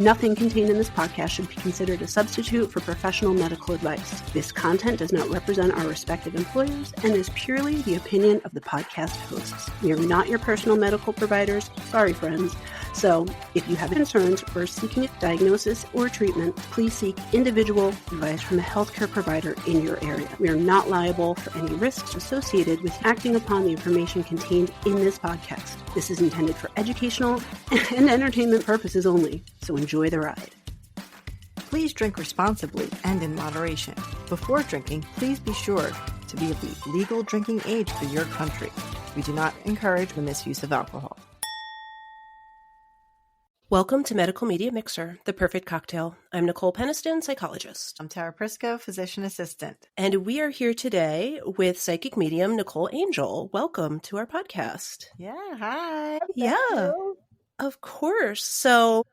Nothing contained in this podcast should be considered a substitute for professional medical advice. This content does not represent our respective employers and is purely the opinion of the podcast hosts. We are not your personal medical providers. Sorry, friends. So, if you have concerns or are seeking a diagnosis or treatment, please seek individual advice from a healthcare provider in your area. We are not liable for any risks associated with acting upon the information contained in this podcast. This is intended for educational and entertainment purposes only, so enjoy the ride. Please drink responsibly and in moderation. Before drinking, please be sure to be of the legal drinking age for your country. We do not encourage the misuse of alcohol. Welcome to Medical Media Mixer, the perfect cocktail. I'm Nicole Peniston, psychologist. I'm Tara Prisco, physician assistant. And we are here today with psychic medium Nicole Angel. Welcome to our podcast. Yeah, hi. Yeah, of course. So,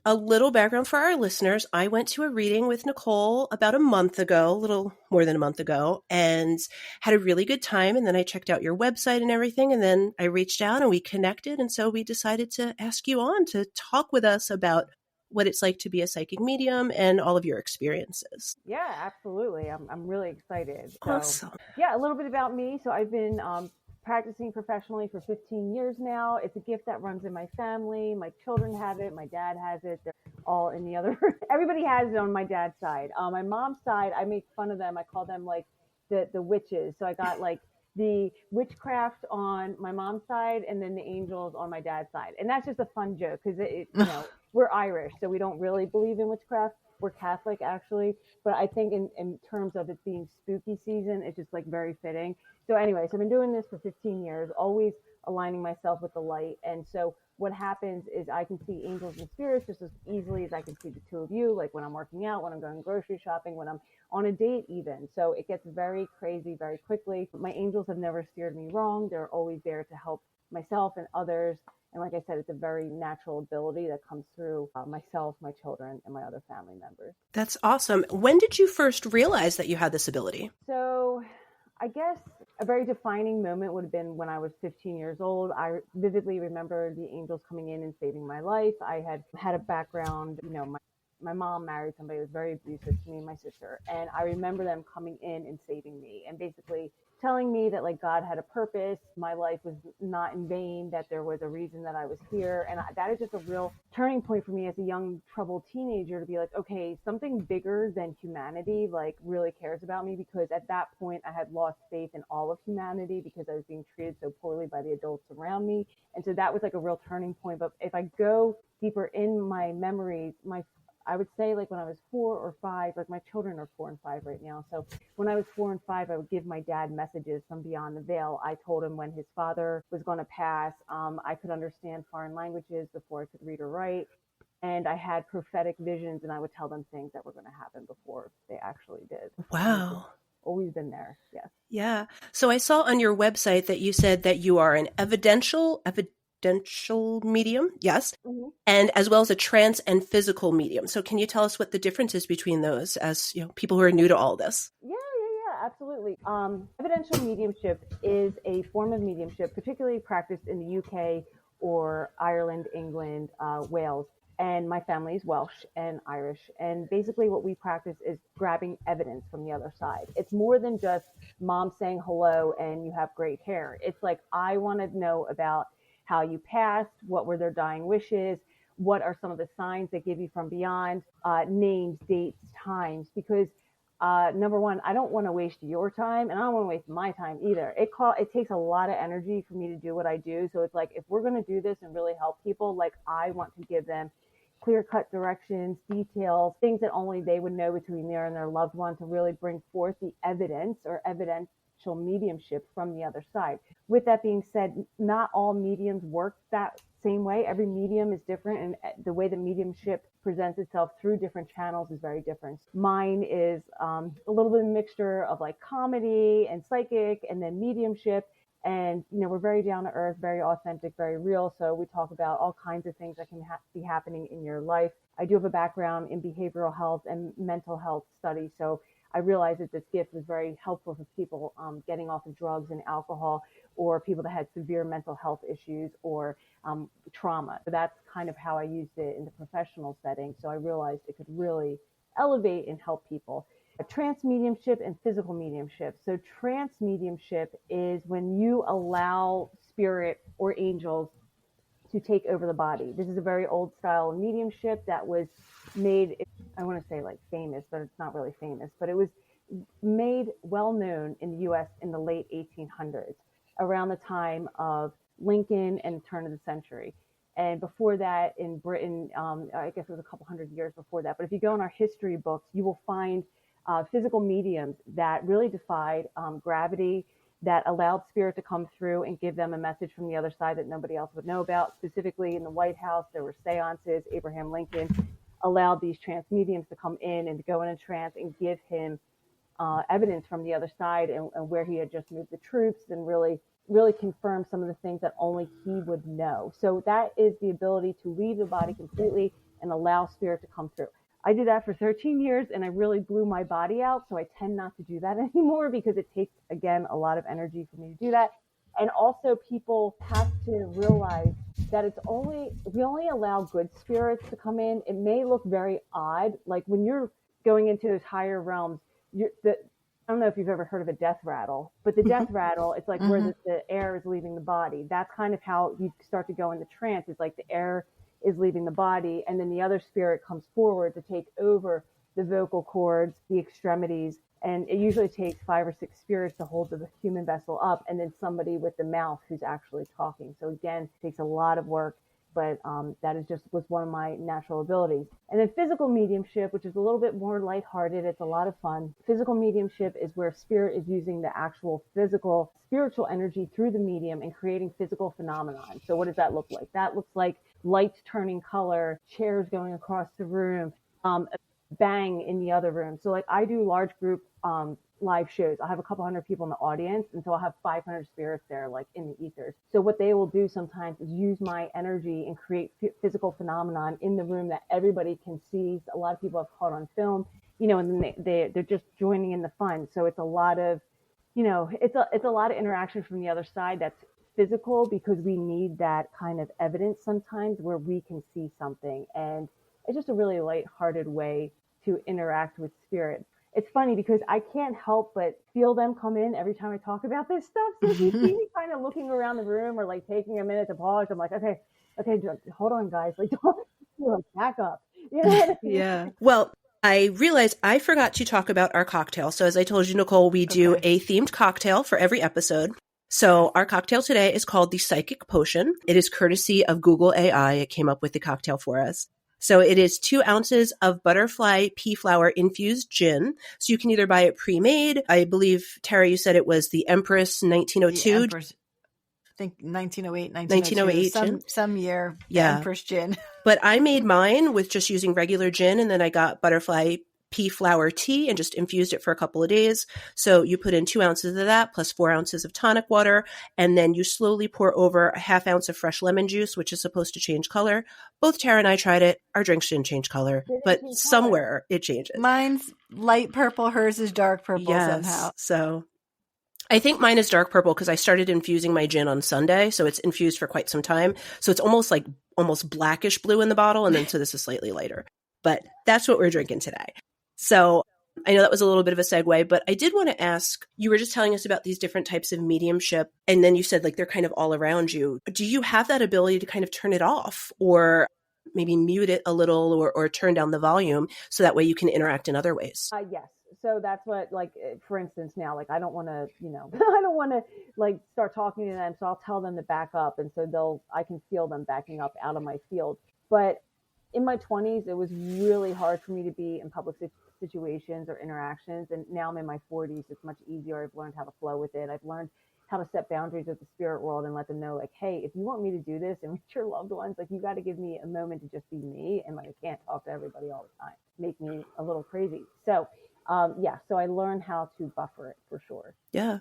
a little background for our listeners. I went to a reading with Nicole about a month ago, a little more than a month ago, and had a really good time. And then I checked out your website and everything. And then I reached out and we connected. And so we decided to ask you on to talk with us about what it's like to be a psychic medium and all of your experiences. Yeah, absolutely. I'm really excited. Awesome. So, yeah, a little bit about me. So I've been practicing professionally for 15 years now. It's a gift that runs in my family. My children have it. My dad has it. They're all in the other. Everybody has it on my dad's side. My mom's side, I make fun of them. I call them like the witches. So I got like the witchcraft on my mom's side and then the angels on my dad's side. And that's just a fun joke because we're Irish, so we don't really believe in witchcraft. We're Catholic actually, but I think in terms of it being spooky season, it's just like very fitting. So anyways, I've been doing this for 15 years, always aligning myself with the light. And so what happens is I can see angels and spirits just as easily as I can see the two of you, like when I'm working out, when I'm going grocery shopping, when I'm on a date even. So it gets very crazy very quickly. My angels have never steered me wrong. They're always there to help myself and others. And like I said, it's a very natural ability that comes through myself, my children, and my other family members. That's awesome. When did you first realize that you had this ability? So I guess a very defining moment would have been when I was 15 years old. I vividly remember the angels coming in and saving my life. I had a background, my mom married somebody who was very abusive to me and my sister. And I remember them coming in and saving me and basically telling me that like God had a purpose. My life was not in vain, that there was a reason that I was here. And that is just a real turning point for me as a young troubled teenager to be like, okay, something bigger than humanity like really cares about me, because at that point I had lost faith in all of humanity because I was being treated so poorly by the adults around me. And so that was like a real turning point. But if I go deeper in my memories, I would say like when I was 4 or 5, like my children are 4 and 5 right now. So when I was 4 and 5, I would give my dad messages from beyond the veil. I told him when his father was going to pass. I could understand foreign languages before I could read or write. And I had prophetic visions and I would tell them things that were going to happen before they actually did. Wow. Always been there. Yes. Yeah. So I saw on your website that you said that you are an evidential medium, yes, mm-hmm. and as well as a trance and physical medium. So can you tell us what the difference is between those as people who are new to all this? Yeah, absolutely. Evidential mediumship is a form of mediumship, particularly practiced in the UK or Ireland, England, Wales. And my family is Welsh and Irish. And basically what we practice is grabbing evidence from the other side. It's more than just mom saying hello and you have great hair. It's like, I want to know about how you passed, what were their dying wishes, what are some of the signs that give you from beyond, names, dates, times, because number one, I don't want to waste your time and I don't want to waste my time either. It takes a lot of energy for me to do what I do. So it's like, if we're going to do this and really help people, like I want to give them clear-cut directions, details, things that only they would know between there and their loved one to really bring forth the evidence or evidential mediumship from the other side. With that being said, not all mediums work that same way. Every medium is different, and the way that mediumship presents itself through different channels is very different. Mine is a little bit of a mixture of like comedy and psychic and then mediumship. And, we're very down to earth, very authentic, very real. So we talk about all kinds of things that can be happening in your life. I do have a background in behavioral health and mental health studies. So I realized that this gift was very helpful for people getting off of drugs and alcohol, or people that had severe mental health issues or trauma. So that's kind of how I used it in the professional setting. So I realized it could really elevate and help people. Trance mediumship and physical mediumship. So trance mediumship is when you allow spirit or angels to take over the body. This is a very old style of mediumship that was made, I want to say like famous, but it's not really famous, but it was made well known in the US in the late 1800s, around the time of Lincoln and turn of the century. And before that in Britain, I guess it was a couple hundred years before that. But if you go in our history books, you will find physical mediums that really defied gravity, that allowed spirit to come through and give them a message from the other side that nobody else would know about. Specifically in the White House, there were seances. Abraham Lincoln allowed these trance mediums to come in and to go in a trance and give him evidence from the other side, and where he had just moved the troops, and really confirm some of the things that only he would know. So that is the ability to leave the body completely and allow spirit to come through. I did that for 13 years and I really blew my body out. So I tend not to do that anymore because it takes, again, a lot of energy for me to do that. And also people have to realize that we only allow good spirits to come in. It may look very odd. Like when you're going into those higher realms, I don't know if you've ever heard of a death rattle, but the death rattle, it's like where the air is leaving the body. That's kind of how you start to go into trance. It's like the air is leaving the body, and then the other spirit comes forward to take over the vocal cords, the extremities, and it usually takes 5 or 6 spirits to hold the human vessel up, and then somebody with the mouth who's actually talking. So again, it takes a lot of work, but that was one of my natural abilities. And then physical mediumship, which is a little bit more lighthearted. It's a lot of fun. Physical mediumship is where spirit is using the actual physical, spiritual energy through the medium and creating physical phenomenon. So what does that look like? That looks like lights turning color, chairs going across the room, a bang in the other room. So like I do large group live shows. I have a couple hundred people in the audience, and so I'll have 500 spirits there, like in the ethers. So what they will do sometimes is use my energy and create physical phenomenon in the room that everybody can see. A lot of people have caught on film, and then they're just joining in the fun. So it's a lot of, it's a lot of interaction from the other side that's physical, because we need that kind of evidence sometimes where we can see something. And it's just a really lighthearted way to interact with spirit. It's funny because I can't help but feel them come in every time I talk about this stuff. So if you see me kind of looking around the room or like taking a minute to pause, I'm like, okay, hold on, guys. Like, don't back up. You know what I mean? Yeah. Well, I realized I forgot to talk about our cocktail. So as I told you, Nicole, we do a themed cocktail for every episode. So our cocktail today is called the Psychic Potion. It is courtesy of Google AI. It came up with the cocktail for us. So it is 2 ounces of butterfly pea flower infused gin. So you can either buy it pre-made. I believe, Tara, you said it was the Empress 1902. The Empress, I think 1908, 1902, some year, yeah. Empress gin. But I made mine with just using regular gin, and then I got butterfly pea flower tea and just infused it for a couple of days. So you put in 2 ounces of that plus 4 ounces of tonic water, and then you slowly pour over a ½ ounce of fresh lemon juice, which is supposed to change color. Both Tara and I tried it. Our drinks didn't change color, but somewhere it changes. Mine's light purple. Hers is dark purple somehow. So I think mine is dark purple because I started infusing my gin on Sunday. So it's infused for quite some time. So it's almost blackish blue in the bottle. And then so this is slightly lighter. But that's what we're drinking today. So I know that was a little bit of a segue, but I did want to ask, you were just telling us about these different types of mediumship, and then you said like they're kind of all around you. Do you have that ability to kind of turn it off or maybe mute it a little or turn down the volume so that way you can interact in other ways? Yes. So that's what, like, for instance, now, like, I don't want to, I don't want to like start talking to them. So I'll tell them to back up. And so I can feel them backing up out of my field. But in my 20s, it was really hard for me to be in public situations or interactions. And now I'm in my 40s. It's much easier. I've learned how to flow with it. I've learned how to set boundaries with the spirit world and let them know, like, hey, if you want me to do this and with your loved ones, like, you got to give me a moment to just be me. And like, I can't talk to everybody all the time. Make me a little crazy. So, so I learned how to buffer it for sure. Yeah.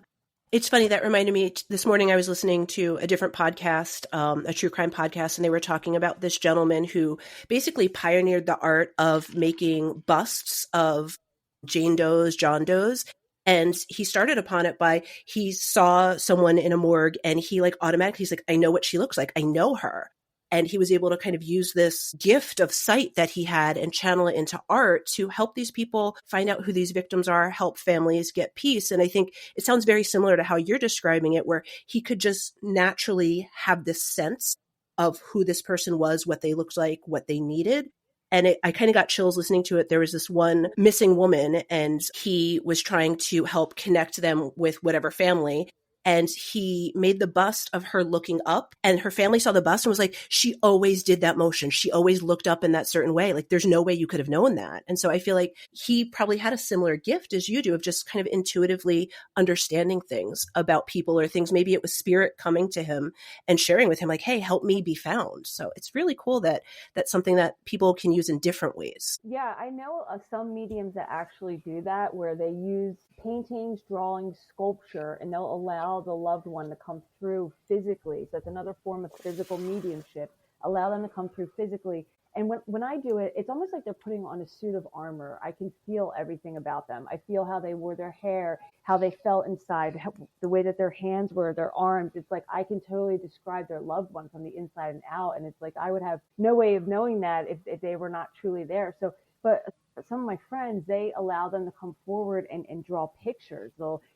It's funny, that reminded me, this morning I was listening to a different podcast, a true crime podcast, and they were talking about this gentleman who basically pioneered the art of making busts of Jane Doe's, John Doe's. And he started upon it by, he saw someone in a morgue and he like automatically, he's like, I know what she looks like. I know her. And he was able to kind of use this gift of sight that he had and channel it into art to help these people find out who these victims are, help families get peace. And I think it sounds very similar to how you're describing it, where he could just naturally have this sense of who this person was, what they looked like, what they needed. And I kind of got chills listening to it. There was this one missing woman and he was trying to help connect them with whatever family. And he made the bust of her looking up, and her family saw the bust and was like, she always did that motion. She always looked up in that certain way. Like, there's no way you could have known that. And so I feel like he probably had a similar gift as you do of just kind of intuitively understanding things about people or things. Maybe it was spirit coming to him and sharing with him like, hey, help me be found. So it's really cool that that's something that people can use in different ways. Yeah, I know some mediums that actually do that, where they use paintings, drawings, sculpture, and they'll allow the loved one to come through physically. So it's another form of physical mediumship. Allow them to come through physically. And when I do it, it's almost like they're putting on a suit of armor. I can feel everything about them. I feel how they wore their hair, how they felt inside, the way that their hands were, their arms. It's like I can totally describe their loved one from the inside and out. And it's like I would have no way of knowing that if they were not truly there. So, but some of my friends, they allow them to come forward and draw pictures.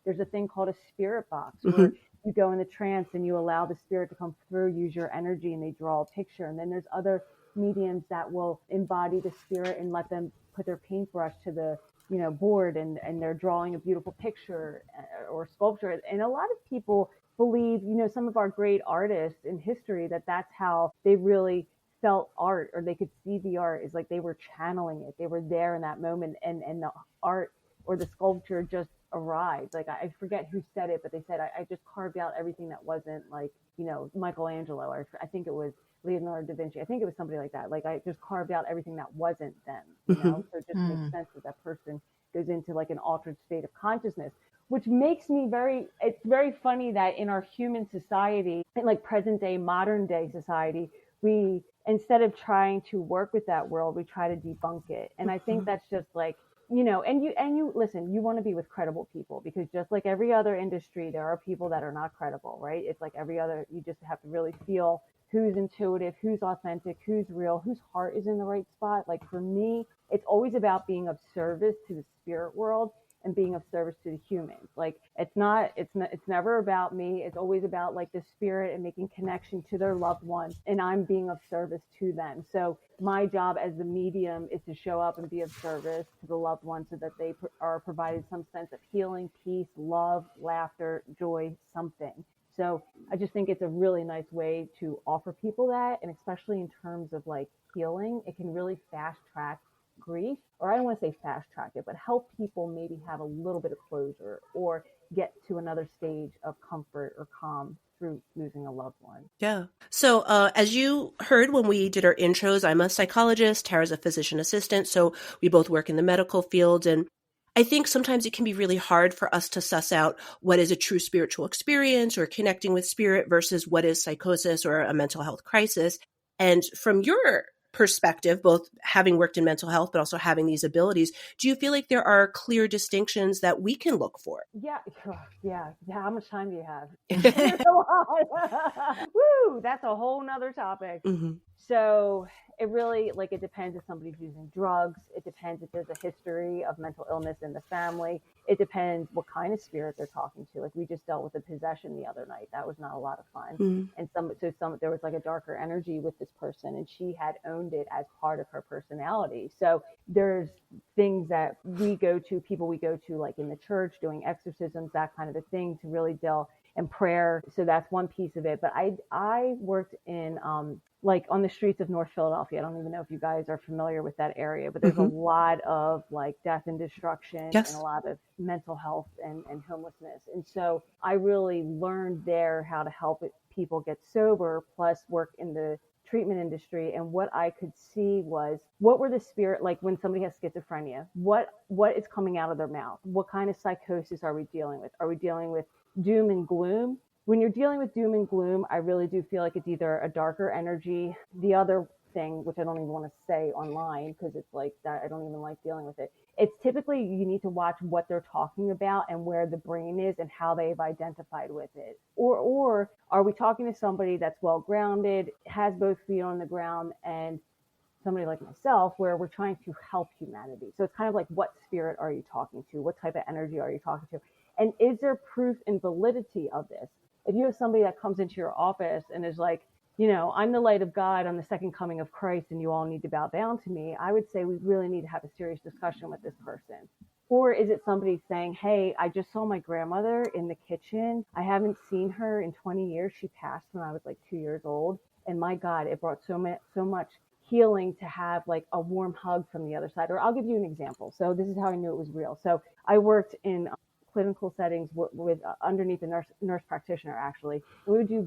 There's a thing called a spirit box where you go in the trance and you allow the spirit to come through, use your energy, and they draw a picture. And then there's other mediums that will embody the spirit and let them put their paintbrush to the board and they're drawing a beautiful picture or sculpture. And a lot of people believe, some of our great artists in history, that's how they really felt art, or they could see the art, is like they were channeling it. They were there in that moment, and the art or the sculpture just arrived. Like I forget who said it, but they said I just carved out everything that wasn't like Michael Angelo, or I think it was Leonardo da Vinci. I think it was somebody like that. Like I just carved out everything that wasn't them. So it just makes sense that person goes into like an altered state of consciousness, which makes me it's very funny that in our human society, in like present day, modern day society, we, instead of trying to work with that world, we try to debunk it. And I think that's just like, and you listen, you want to be with credible people, because just like every other industry, there are people that are not credible, right? It's like every other, you just have to really feel who's intuitive, who's authentic, who's real, whose heart is in the right spot. Like for me, it's always about being of service to the spirit world and being of service to the humans. Like it's never about me. It's always about like the spirit and making connection to their loved ones, and I'm being of service to them. So my job as the medium is to show up and be of service to the loved ones so that they are provided some sense of healing, peace, love, laughter, joy, something. So I just think it's a really nice way to offer people that. And especially in terms of like healing, it can really fast track grief, or I don't want to say fast track it, but help people maybe have a little bit of closure or get to another stage of comfort or calm through losing a loved one. Yeah. So as you heard when we did our intros, I'm a psychologist, Tara's a physician assistant. So we both work in the medical field. And I think sometimes it can be really hard for us to suss out what is a true spiritual experience or connecting with spirit versus what is psychosis or a mental health crisis. And from your perspective, both having worked in mental health, but also having these abilities, do you feel like there are clear distinctions that we can look for? Yeah. How much time do you have? Woo, that's a whole nother topic. So it really, like, it depends if somebody's using drugs. It depends if there's a history of mental illness in the family. It depends what kind of spirit they're talking to. Like we just dealt with a possession the other night. That was not a lot of fun. And there was like a darker energy with this person, and she had owned it as part of her personality. So there's things that people we go to like in the church, doing exorcisms, that kind of a thing, to really delve and prayer. So that's one piece of it. But I worked in like on the streets of North Philadelphia. I don't even know if you guys are familiar with that area, but there's a lot of like death and destruction and a lot of mental health and homelessness. And so I really learned there how to help people get sober, plus work in the treatment industry. And what I could see was, what were the spirit, like when somebody has schizophrenia, what is coming out of their mouth? What kind of psychosis are we dealing with? Are we dealing with doom and gloom? When you're dealing with doom and gloom, I really do feel like it's either a darker energy. The other thing, which I don't even want to say online because it's like that. I don't even like dealing with it. It's typically you need to watch what they're talking about and where the brain is and how they've identified with it. Or are we talking to somebody that's well grounded, has both feet on the ground, and somebody like myself where we're trying to help humanity? So it's kind of like, what spirit are you talking to? What type of energy are you talking to? And is there proof and validity of this? If you have somebody that comes into your office and is like, I'm the light of God, I'm the second coming of Christ, and you all need to bow down to me, I would say we really need to have a serious discussion with this person. Or is it somebody saying, hey, I just saw my grandmother in the kitchen. I haven't seen her in 20 years. She passed when I was like 2 years old. And my God, it brought so much healing to have like a warm hug from the other side. Or I'll give you an example. So this is how I knew it was real. So I worked in clinical settings with underneath a nurse practitioner, actually. We would do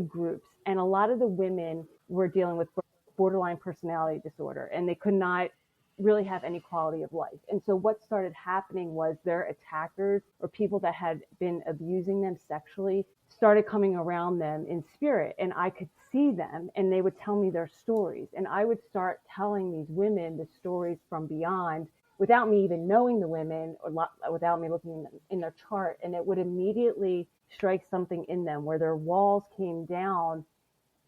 groups, and a lot of the women were dealing with borderline personality disorder, and they could not really have any quality of life. And so what started happening was their attackers or people that had been abusing them sexually started coming around them in spirit, and I could see them, and they would tell me their stories, and I would start telling these women the stories from beyond without me even knowing the women or without me looking in their chart, and it would immediately strike something in them where their walls came down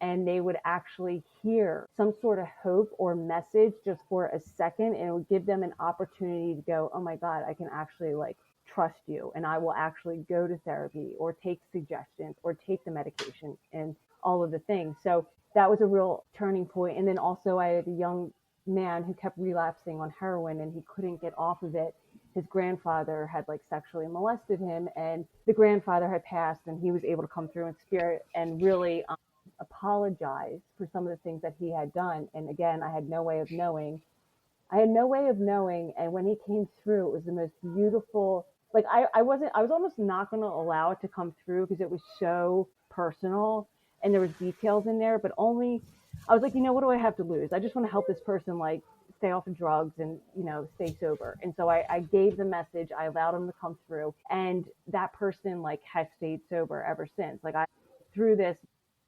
and they would actually hear some sort of hope or message just for a second, and it would give them an opportunity to go, oh my God, I can actually like trust you, and I will actually go to therapy or take suggestions or take the medication and all of the things. So that was a real turning point. And then also I had a young man who kept relapsing on heroin and he couldn't get off of it. His grandfather had like sexually molested him, and the grandfather had passed, and he was able to come through in spirit and really apologize for some of the things that he had done. And again, I had no way of knowing. And when he came through, it was the most beautiful. Like I was almost not going to allow it to come through because it was so personal and there was details in there, but only I was like, what do I have to lose? I just want to help this person like stay off of drugs and, stay sober. And so I gave the message, I allowed him to come through, and that person like has stayed sober ever since. Like through this,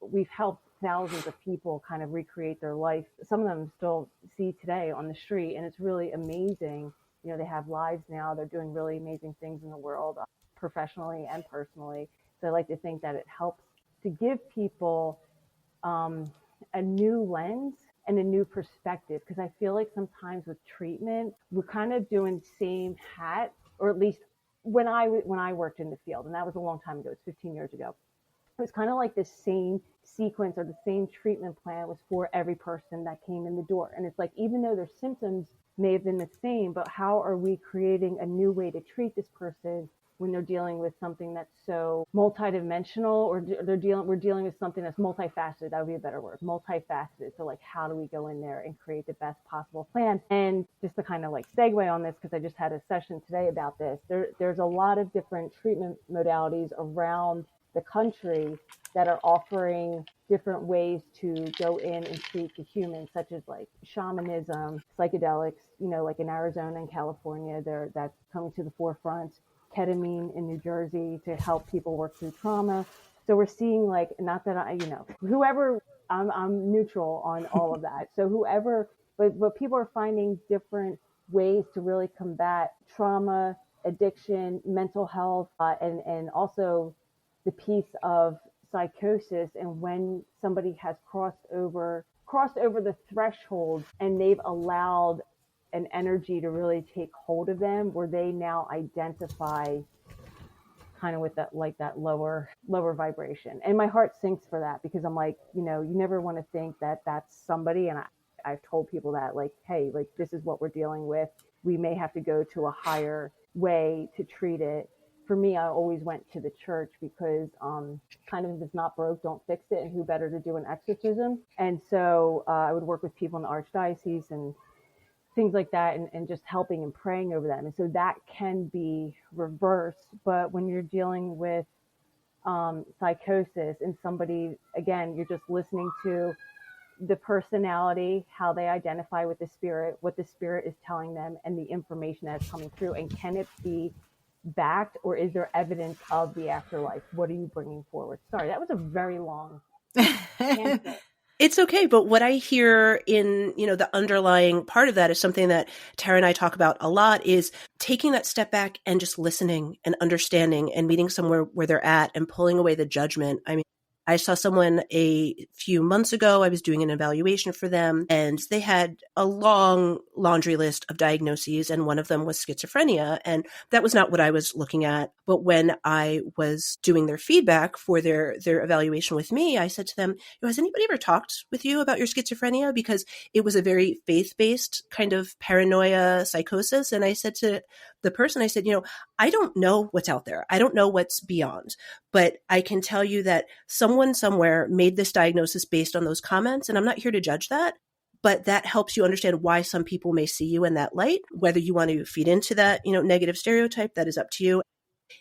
we've helped thousands of people kind of recreate their life. Some of them still see today on the street, and it's really amazing. They have lives now. They're doing really amazing things in the world, professionally and personally. So I like to think that it helps to give people a new lens and a new perspective, because I feel like sometimes with treatment, we're kind of doing same hat, or at least when I worked in the field, and that was a long time ago, it's 15 years ago. It was kind of like the same sequence or the same treatment plan was for every person that came in the door. And it's like, even though their symptoms may have been the same, but how are we creating a new way to treat this person when they're dealing with something that's so multidimensional, or we're dealing with something that's multifaceted? That would be a better word, multifaceted. So like, how do we go in there and create the best possible plan? And just to kind of like segue on this, because I just had a session today about this, there's a lot of different treatment modalities around the country that are offering different ways to go in and treat the humans, such as like shamanism, psychedelics, like in Arizona and California, that's coming to the forefront, ketamine in New Jersey to help people work through trauma. So we're seeing like, not that whoever, I'm neutral on all of that. So whoever, but people are finding different ways to really combat trauma, addiction, mental health, and also the piece of psychosis. And when somebody has crossed over the threshold and they've allowed an energy to really take hold of them, where they now identify kind of with that, like that lower vibration. And my heart sinks for that, because I'm like, you never want to think that that's somebody. And I've told people that, like, hey, like, this is what we're dealing with. We may have to go to a higher way to treat it. For me, I always went to the church because kind of, if it's not broke, don't fix it. And who better to do an exorcism? And so I would work with people in the archdiocese and things like that, and just helping and praying over them. And so that can be reversed. But when you're dealing with psychosis and somebody, again, you're just listening to the personality, how they identify with the spirit, what the spirit is telling them, and the information that's coming through. And can it be backed, or is there evidence of the afterlife? What are you bringing forward? Sorry, that was a very long answer. It's okay. But what I hear in, the underlying part of that is something that Tara and I talk about a lot, is taking that step back and just listening and understanding and meeting somewhere where they're at and pulling away the judgment. I mean, I saw someone a few months ago. I was doing an evaluation for them, and they had a long laundry list of diagnoses, and one of them was schizophrenia. And that was not what I was looking at. But when I was doing their feedback for their evaluation with me, I said to them, has anybody ever talked with you about your schizophrenia? Because it was a very faith-based kind of paranoia psychosis. And I said to the person, I said, I don't know what's out there. I don't know what's beyond. But I can tell you that someone somewhere made this diagnosis based on those comments, and I'm not here to judge that, but that helps you understand why some people may see you in that light. Whether you want to feed into that, negative stereotype, that is up to you.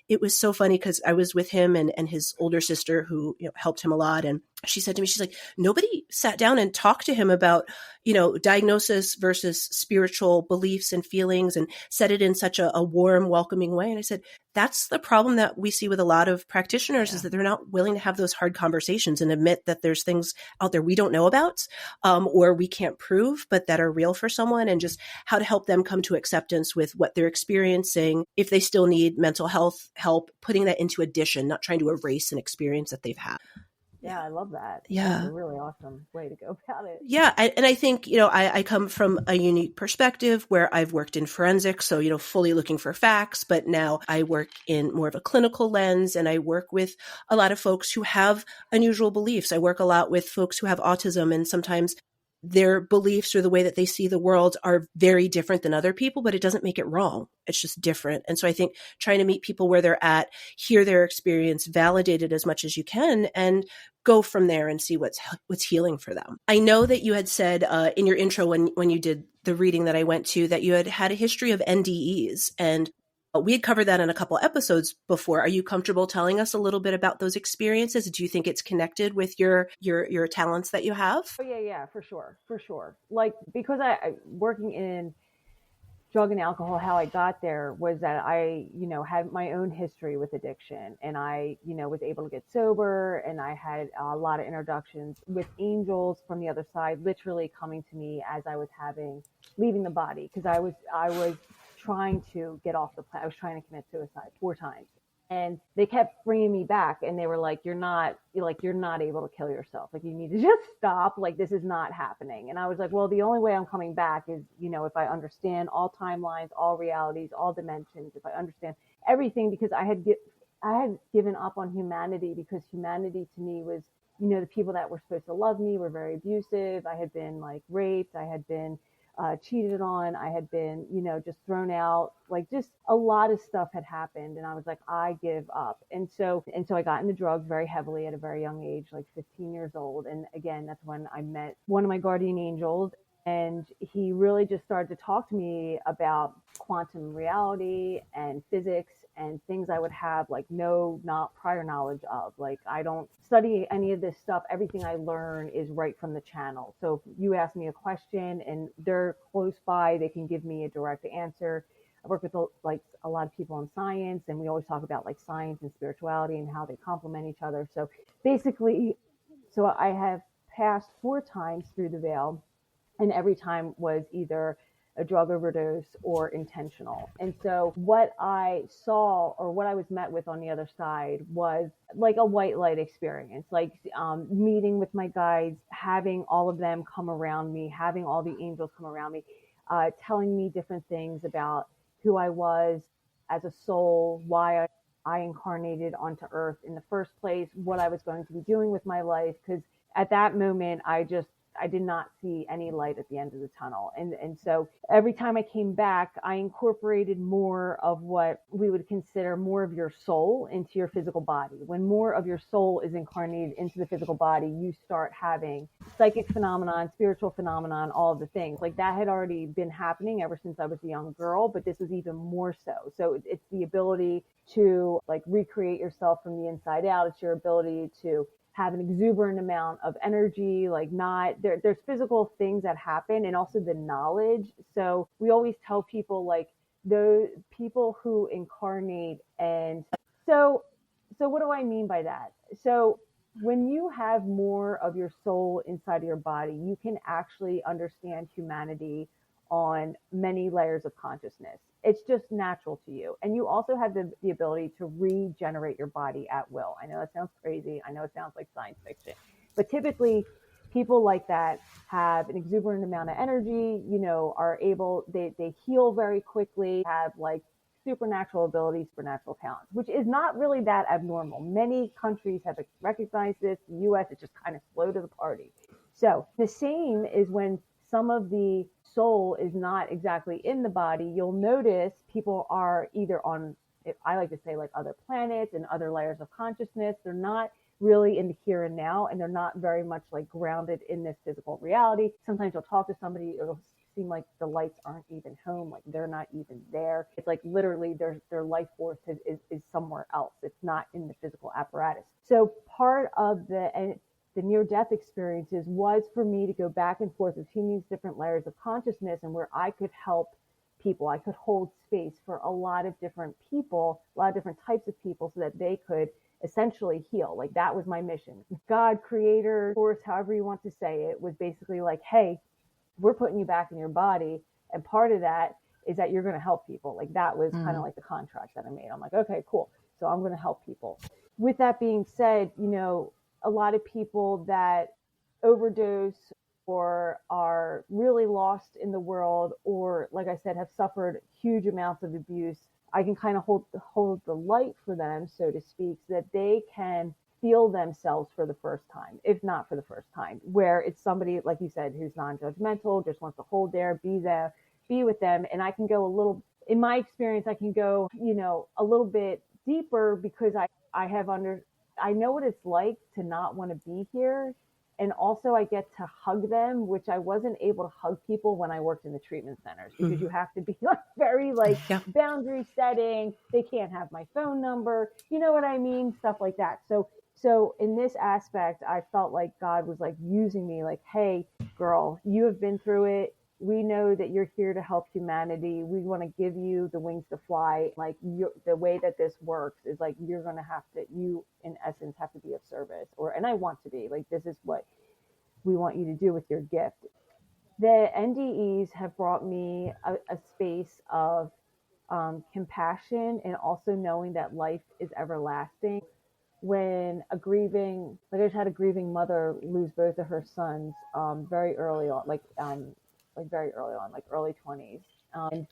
It was so funny because I was with him and his older sister who helped him a lot. And she said to me, she's like, nobody sat down and talked to him about, diagnosis versus spiritual beliefs and feelings and said it in such a warm, welcoming way. And I said, that's the problem that we see with a lot of practitioners, is that they're not willing to have those hard conversations and admit that there's things out there we don't know about, or we can't prove, but that are real for someone, and just how to help them come to acceptance with what they're experiencing. If they still need mental health help, putting that into addition, not trying to erase an experience that they've had. Yeah, I love that. Yeah. That's a really awesome way to go about it. Yeah. And I think, I come from a unique perspective where I've worked in forensics, so, fully looking for facts, but now I work in more of a clinical lens, and I work with a lot of folks who have unusual beliefs. I work a lot with folks who have autism, and sometimes their beliefs or the way that they see the world are very different than other people, but it doesn't make it wrong. It's just different. And so I think trying to meet people where they're at, hear their experience, validate it as much as you can, and go from there and see what's healing for them. I know that you had said in your intro when you did the reading that I went to, that you had a history of NDEs, and we had covered that in a couple episodes before. Are you comfortable telling us a little bit about those experiences? Do you think it's connected with your talents that you have? Oh, yeah, for sure. Like, because I working in drug and alcohol, how I got there was that I, had my own history with addiction, and I, was able to get sober, and I had a lot of introductions with angels from the other side, literally coming to me as I was leaving the body, because I was trying to get off the planet. I was trying to commit suicide 4 times. And they kept bringing me back, and they were like, you're not able to kill yourself. Like, you need to just stop. Like, this is not happening. And I was like, well, the only way I'm coming back is, if I understand all timelines, all realities, all dimensions, if I understand everything, because I had given up on humanity, because humanity to me was, the people that were supposed to love me were very abusive. I had been like raped. I had been cheated on. I had been, just thrown out, like, just a lot of stuff had happened. And I was like, I give up. And so I got into drugs very heavily at a very young age, like 15 years old. And again, that's when I met one of my guardian angels. And he really just started to talk to me about quantum reality and physics and things I would have like not prior knowledge of. Like, I don't study any of this stuff. Everything I learn is right from the channel. So if you ask me a question and they're close by, they can give me a direct answer. I work with like a lot of people in science, and we always talk about like science and spirituality and how they complement each other. So basically, I have passed 4 times through the veil, and every time was either a drug overdose or intentional. And so what I saw, or what I was met with on the other side, was like a white light experience, like meeting with my guides, having all of them come around me, having all the angels come around me, telling me different things about who I was as a soul, why I incarnated onto Earth in the first place, what I was going to be doing with my life. Because at that moment, I did not see any light at the end of the tunnel. And so every time I came back, I incorporated more of what we would consider more of your soul into your physical body. When more of your soul is incarnated into the physical body, you start having psychic phenomenon, spiritual phenomenon, all of the things. Like, that had already been happening ever since I was a young girl, but this was even more so. So it's the ability to like recreate yourself from the inside out. It's your ability to have an exuberant amount of energy, like there's physical things that happen, and also the knowledge. So we always tell people, like, those people who incarnate. And so what do I mean by that? So when you have more of your soul inside of your body, you can actually understand humanity on many layers of consciousness. It's just natural to you. And you also have the ability to regenerate your body at will. I know that sounds crazy. I know it sounds like science fiction, but typically people like that have an exuberant amount of energy, are able, they heal very quickly, have like supernatural abilities, supernatural talents, which is not really that abnormal. Many countries have recognized this. The US is just kind of slow to the party. So the same is when some of the soul is not exactly in the body. You'll notice people are either on, I like to say, like other planets and other layers of consciousness. They're not really in the here and now, and they're not very much like grounded in this physical reality. Sometimes you'll talk to somebody, it'll seem like the lights aren't even home, like they're not even there. It's like literally their life force is somewhere else. It's not in the physical apparatus. So part of the near-death experiences was for me to go back and forth between these different layers of consciousness, and where I could help people. I could hold space for a lot of different people, a lot of different types of people, so that they could essentially heal. Like that was my mission. God, creator, force, however you want to say it, was basically like, hey, we're putting you back in your body. And part of that is that you're going to help people. Like that was kind of like the contract that I made. I'm like, okay, cool. So I'm going to help people. With that being said, a lot of people that overdose or are really lost in the world, or like I said, have suffered huge amounts of abuse, I can kind of hold the light for them, so to speak, so that they can feel themselves for the first time, if not for the first time, where it's somebody, like you said, who's non-judgmental, just wants to hold there, be with them. And I can go in my experience, I can go, a little bit deeper, because I know what it's like to not want to be here. And also I get to hug them, which I wasn't able to hug people when I worked in the treatment centers, because you have to be like very boundary setting. They can't have my phone number. You know what I mean? Stuff like that. So in this aspect, I felt like God was like using me, like, hey, girl, you have been through it. We know that you're here to help humanity. We want to give you the wings to fly. Like the way that this works is like, you're going to you in essence have to be of service, and I want to be like, this is what we want you to do with your gift. The NDEs have brought me a space of compassion, and also knowing that life is everlasting. When I just had a grieving mother lose both of her sons very early on, like early 20s. And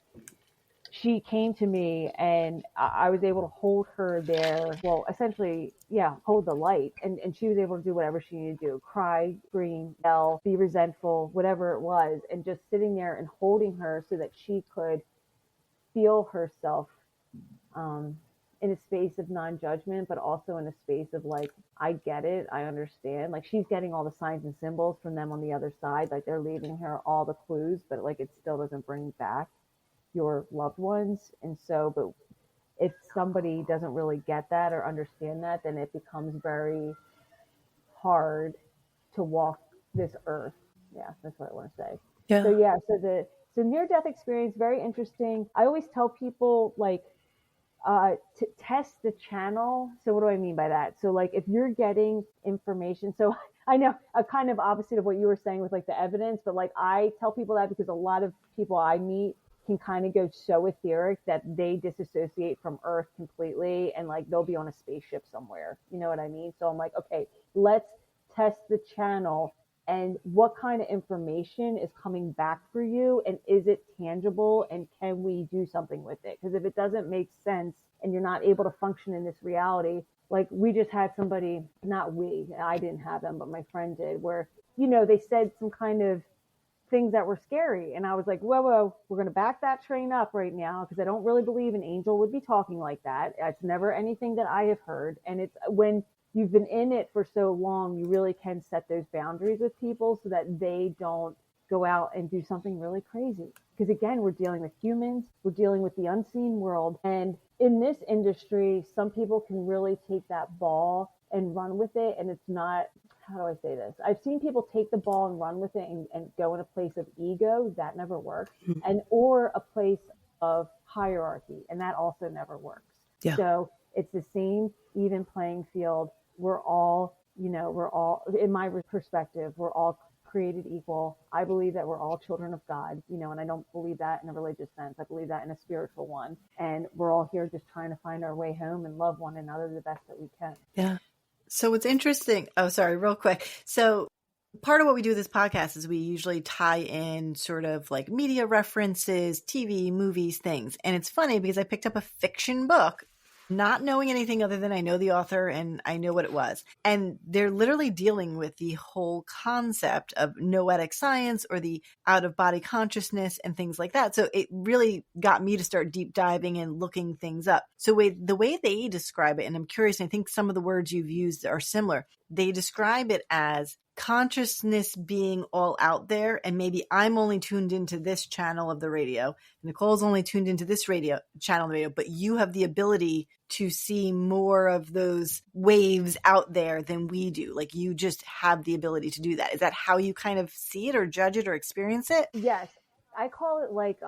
she came to me, and I was able to hold her there. Well, essentially, hold the light. And she was able to do whatever she needed to do: cry, scream, yell, be resentful, whatever it was. And just sitting there and holding her so that she could feel herself in a space of non-judgment, but also in a space of like, I get it, I understand. Like she's getting all the signs and symbols from them on the other side. Like they're leaving her all the clues, but like it still doesn't bring back your loved ones. And so, but if somebody doesn't really get that or understand that, then it becomes very hard to walk this earth. Yeah, that's what I want to say. Yeah. So near-death experience, very interesting. I always tell people like, to test the channel. So what do I mean by that? So like if you're getting information, so I know a kind of opposite of what you were saying with like the evidence, but like I tell people that because a lot of people I meet can kind of go so etheric that they disassociate from Earth completely, and like they'll be on a spaceship somewhere. You know what I mean? So I'm like, okay, let's test the channel and what kind of information is coming back for you, and is it tangible, and can we do something with it? Because if it doesn't make sense and you're not able to function in this reality, like we just had somebody, I didn't have them, but my friend did, where, they said some kind of things that were scary. And I was like, whoa, we're going to back that train up right now, because I don't really believe an angel would be talking like that. It's never anything that I have heard. And it's when you've been in it for so long, you really can set those boundaries with people so that they don't go out and do something really crazy. Because again, we're dealing with humans, we're dealing with the unseen world. And in this industry, some people can really take that ball and run with it. And it's not, how do I say this? I've seen people take the ball and run with it and go in a place of ego. That never works. Or a place of hierarchy. And that also never works. Yeah. So it's the same even playing field. We're all we're all, in my perspective, we're all created equal. I believe that we're all children of God, and I don't believe that in a religious sense. I believe that in a spiritual one. And we're all here just trying to find our way home and love one another the best that we can. Yeah. So what's interesting, real quick. So part of what we do with this podcast is we usually tie in sort of like media references, TV, movies, things. And it's funny because I picked up a fiction book not knowing anything other than I know the author and I know what it was. And they're literally dealing with the whole concept of noetic science or the out-of-body consciousness and things like that. So it really got me to start deep diving and looking things up. So the way they describe it, and I'm curious, and I think some of the words you've used are similar, they describe it as consciousness being all out there, and maybe I'm only tuned into this channel of the radio, Nicole's only tuned into this radio channel of the radio, but you have the ability to see more of those waves out there than we do. Like you just have the ability to do that. Is that how you kind of see it or judge it or experience it? Yes. I call it like,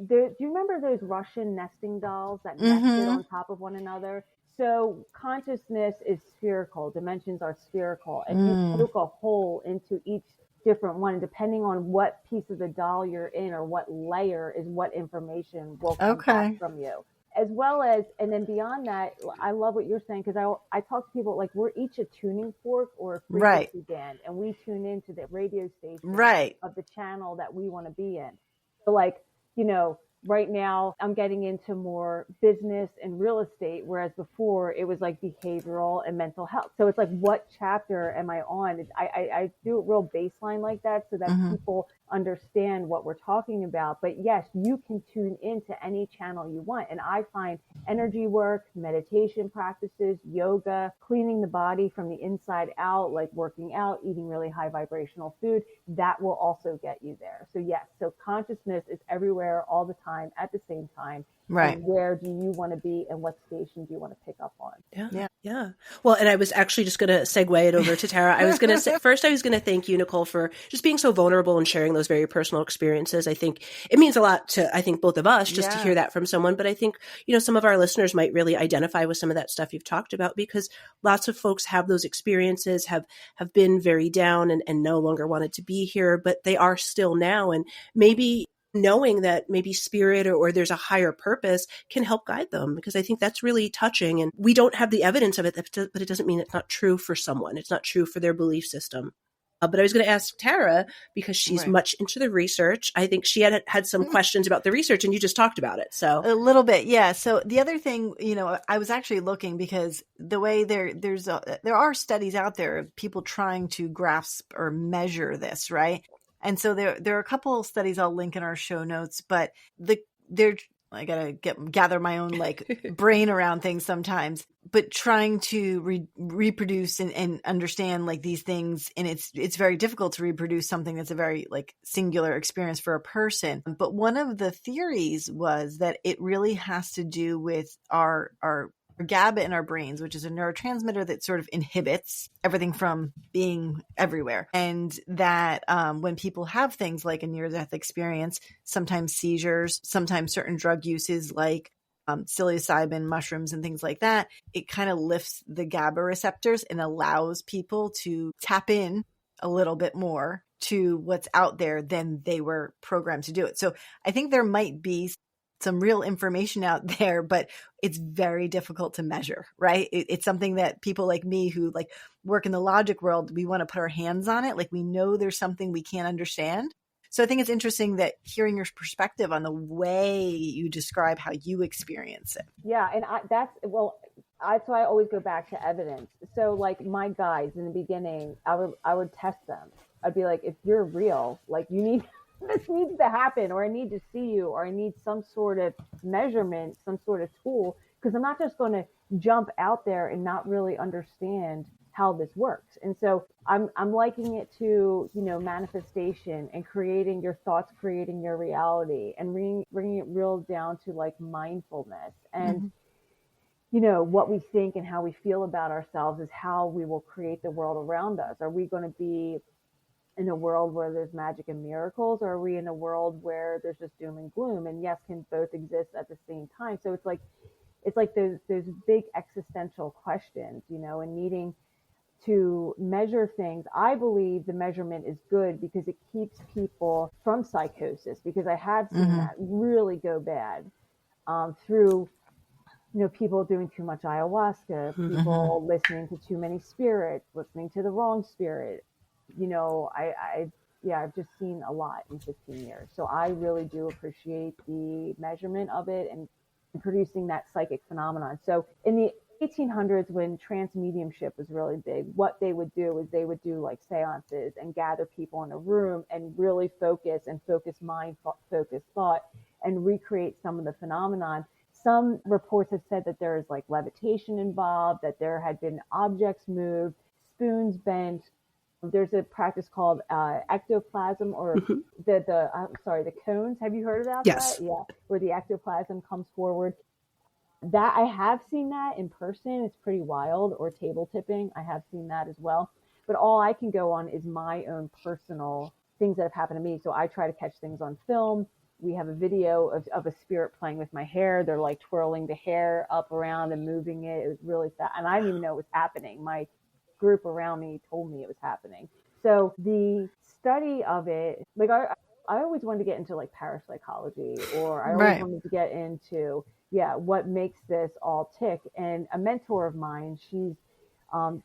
do you remember those Russian nesting dolls that nested on top of one another? So consciousness is spherical. Dimensions are spherical. And you poke a hole into each different one, depending on what piece of the doll you're in or what layer is what information will come back from you. As well as, and then beyond that, I love what you're saying, because I talk to people like we're each a tuning fork or a frequency band, and we tune into the radio station of the channel that we want to be in. So like, right now I'm getting into more business and real estate, whereas before it was like behavioral and mental health. So it's like, what chapter am I on? I do it real baseline like that so that people understand what we're talking about. But yes, you can tune into any channel you want. And I find energy work, meditation practices, yoga, cleaning the body from the inside out, like working out, eating really high vibrational food, that will also get you there. So yes, so consciousness is everywhere all the time at the same time. Right. And where do you want to be and what station do you want to pick up on? Yeah. Well, and I was actually just going to segue it over to Tara. I was going to say, first, I was going to thank you, Nicole, for just being so vulnerable and sharing those very personal experiences. I think it means a lot to, both of us just to hear that from someone. But I think, some of our listeners might really identify with some of that stuff you've talked about, because lots of folks have those experiences, have been very down and no longer wanted to be here, but they are still now. And maybe knowing that maybe spirit or there's a higher purpose can help guide them, because I think that's really touching. And we don't have the evidence of it, but it doesn't mean it's not true for someone. It's not true for their belief system. But I was going to ask Tara, because she's much into the research. I think she had some questions about the research, and you just talked about it. So a little bit. Yeah. So the other thing, I was actually looking, because the way there are studies out there of people trying to grasp or measure this, right? And so there are a couple of studies I'll link in our show notes, but I gotta gather my own brain around things sometimes, but trying to reproduce and understand these things. And it's very difficult to reproduce something that's a very singular experience for a person. But one of the theories was that it really has to do with our GABA in our brains, which is a neurotransmitter that sort of inhibits everything from being everywhere. And that when people have things like a near-death experience, sometimes seizures, sometimes certain drug uses like psilocybin, mushrooms, and things like that, it kind of lifts the GABA receptors and allows people to tap in a little bit more to what's out there than they were programmed to do it. So I think there might be some real information out there, but it's very difficult to measure, right? It's something that people like me who work in the logic world, we want to put our hands on it. We know there's something we can't understand. So I think it's interesting that hearing your perspective on the way you describe how you experience it. Yeah. And that's why I always go back to evidence. So my guides in the beginning, I would test them. I'd be like, if you're real, you need this needs to happen, or I need to see you, or I need some sort of measurement, some sort of tool, because I'm not just going to jump out there and not really understand how this works. And so I'm liking it to, manifestation and creating your thoughts, creating your reality, and bringing it real down to mindfulness. And, what we think and how we feel about ourselves is how we will create the world around us. Are we going to be in a world where there's magic and miracles, or are we in a world where there's just doom and gloom? And yes, can both exist at the same time. So it's like those big existential questions, and needing to measure things. I believe the measurement is good because it keeps people from psychosis, because I have seen that really go bad through people doing too much ayahuasca, people listening to too many spirits, listening to the wrong spirit. I've just seen a lot in 15 years. So I really do appreciate the measurement of it and producing that psychic phenomenon. So in the 1800s, when trance mediumship was really big, what they would do is they would do like seances and gather people in a room and really focus mind, focus thought, and recreate some of the phenomenon. Some reports have said that there is like levitation involved, that there had been objects moved, spoons bent. There's a practice called ectoplasm, or the cones. Have you heard about Yes. that? Yeah, where the ectoplasm comes forward. That I have seen that in person. It's pretty wild. Or table tipping. I have seen that as well. But all I can go on is my own personal things that have happened to me. So I try to catch things on film. We have a video of a spirit playing with my hair. They're like twirling the hair up around and moving it. It was really fast. And I didn't even know it was happening. My group around me told me it was happening. So the study of it, like I always wanted to get into like parapsychology, or I always wanted to get into, what makes this all tick. And a mentor of mine, she's